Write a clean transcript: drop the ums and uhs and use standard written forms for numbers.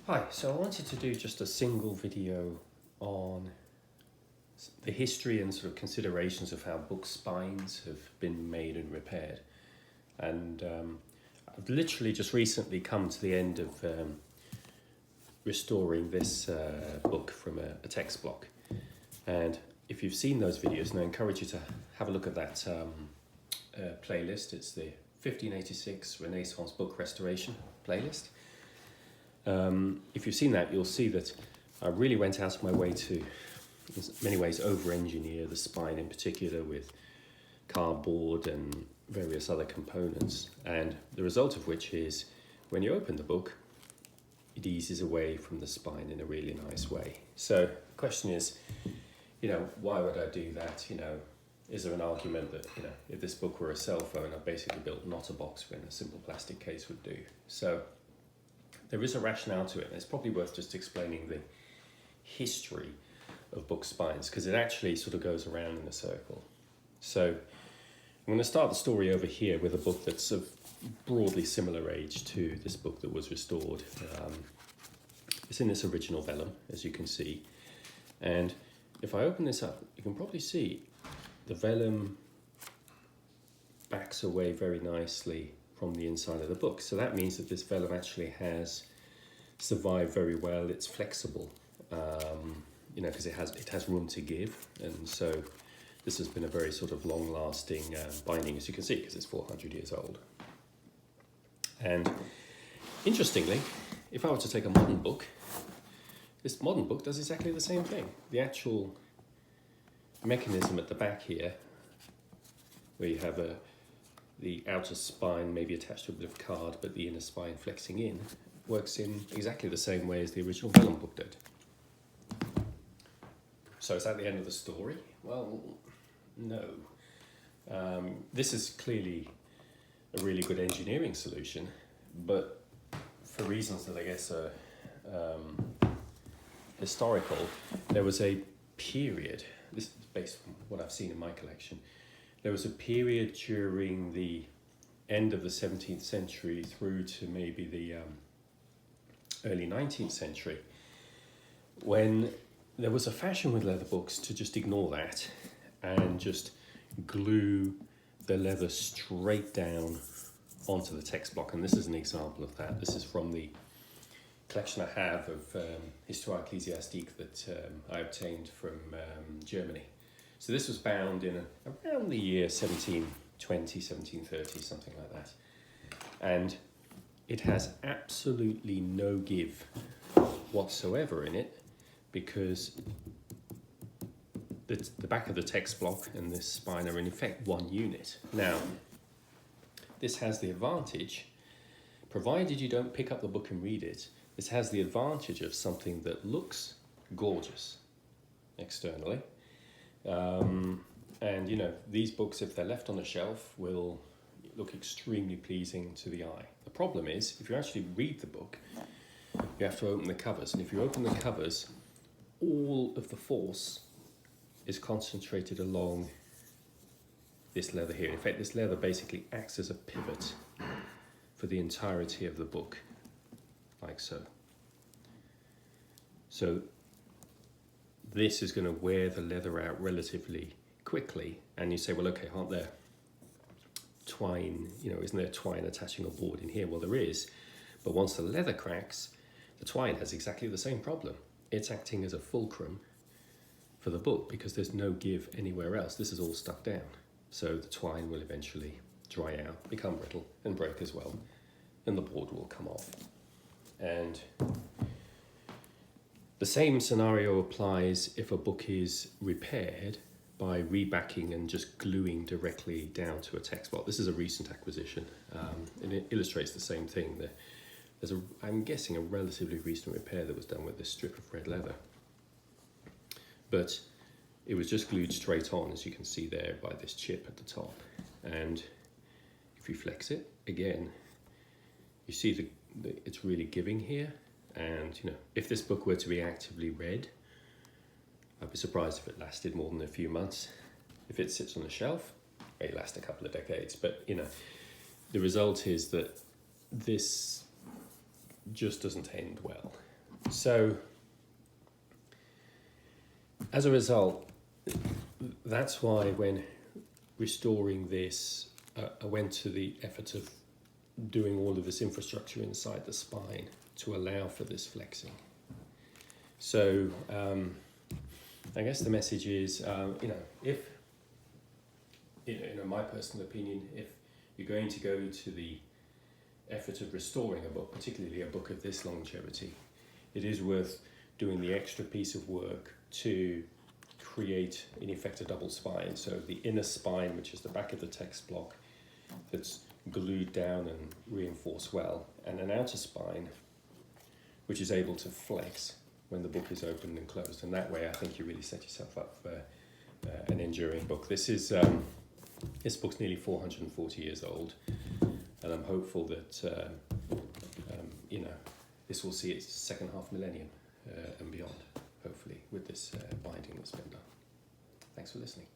Hi, so I wanted to do just a single video on the history and sort of considerations of how book spines have been made and repaired. And I've literally just recently come to the end of restoring this book from a text block. And if you've seen those videos, and I encourage you to have a look at that playlist. It's the 1586 Renaissance Book Restoration playlist. If you've seen that, you'll see that I really went out of my way to, in many ways, over-engineer the spine in particular with cardboard and various other components. And the result of which is, when you open the book, it eases away from the spine in a really nice way. So the question is, why would I do that? Is there an argument that, if this book were a cell phone, I basically built not a box when a simple plastic case would do? So there is a rationale to it, and it's probably worth just explaining the history of book spines, because it actually sort of goes around in a circle. So I'm going to start the story over here with a book that's of broadly similar age to this book that was restored. It's in this original vellum, as you can see. And if I open this up, you can probably see the vellum backs away very nicely from the inside of the book. So that means that this vellum actually has survived very well. It's flexible, because it has room to give. And so this has been a very sort of long-lasting binding, as you can see, because it's 400 years old. And interestingly, if I were to take a modern book, this modern book does exactly the same thing. The actual mechanism at the back here, where you have the outer spine maybe attached to a bit of card, but the inner spine flexing in, works in exactly the same way as the original vellum book did. So is that the end of the story? Well, no. This is clearly a really good engineering solution, but for reasons that I guess are historical, there was a period, this is based on what I've seen in my collection, there was a period during the end of the 17th century through to maybe the early 19th century when there was a fashion with leather books to just ignore that and just glue the leather straight down onto the text block. And this is an example of that. This is from the collection I have of Histoire Ecclésiastique that I obtained from Germany. So this was bound in around the year 1720, 1730, something like that. And it has absolutely no give whatsoever in it, because the back of the text block and this spine are in effect one unit. Now, this has the advantage, provided you don't pick up the book and read it, this has the advantage of something that looks gorgeous externally. And these books, if they're left on a shelf, will look extremely pleasing to the eye. The problem is, if you actually read the book, you have to open the covers. And if you open the covers, all of the force is concentrated along this leather here. In fact, this leather basically acts as a pivot for the entirety of the book, like so. So this is going to wear the leather out relatively quickly, and you say, well, okay, aren't there twine, isn't there twine attaching a board in here? Well, there is, but once the leather cracks, the twine has exactly the same problem. It's acting as a fulcrum for the book because there's no give anywhere else. This is all stuck down. So the twine will eventually dry out, become brittle, and break as well, and the board will come off. And the same scenario applies if a book is repaired by rebacking and just gluing directly down to a text block. This is a recent acquisition, and it illustrates the same thing. There's I'm guessing a relatively recent repair that was done with this strip of red leather. But it was just glued straight on, as you can see there, by this chip at the top. And if you flex it, again, you see it's really giving here. And, if this book were to be actively read, I'd be surprised if it lasted more than a few months. If it sits on a shelf, it may last a couple of decades. But, the result is that this just doesn't end well. So as a result, that's why when restoring this, I went to the effort of doing all of this infrastructure inside the spine to allow for this flexing. So I guess the message is, if, my personal opinion, if you're going to go to the effort of restoring a book, particularly a book of this longevity, it is worth doing the extra piece of work to create, in effect, a double spine. So the inner spine, which is the back of the text block, that's glued down and reinforced well, and an outer spine, which is able to flex when the book is opened and closed. And that way, I think you really set yourself up for an enduring book. This book's nearly 440 years old, and I'm hopeful that this will see its second half millennium and beyond, hopefully, with this binding that's been done. Thanks for listening.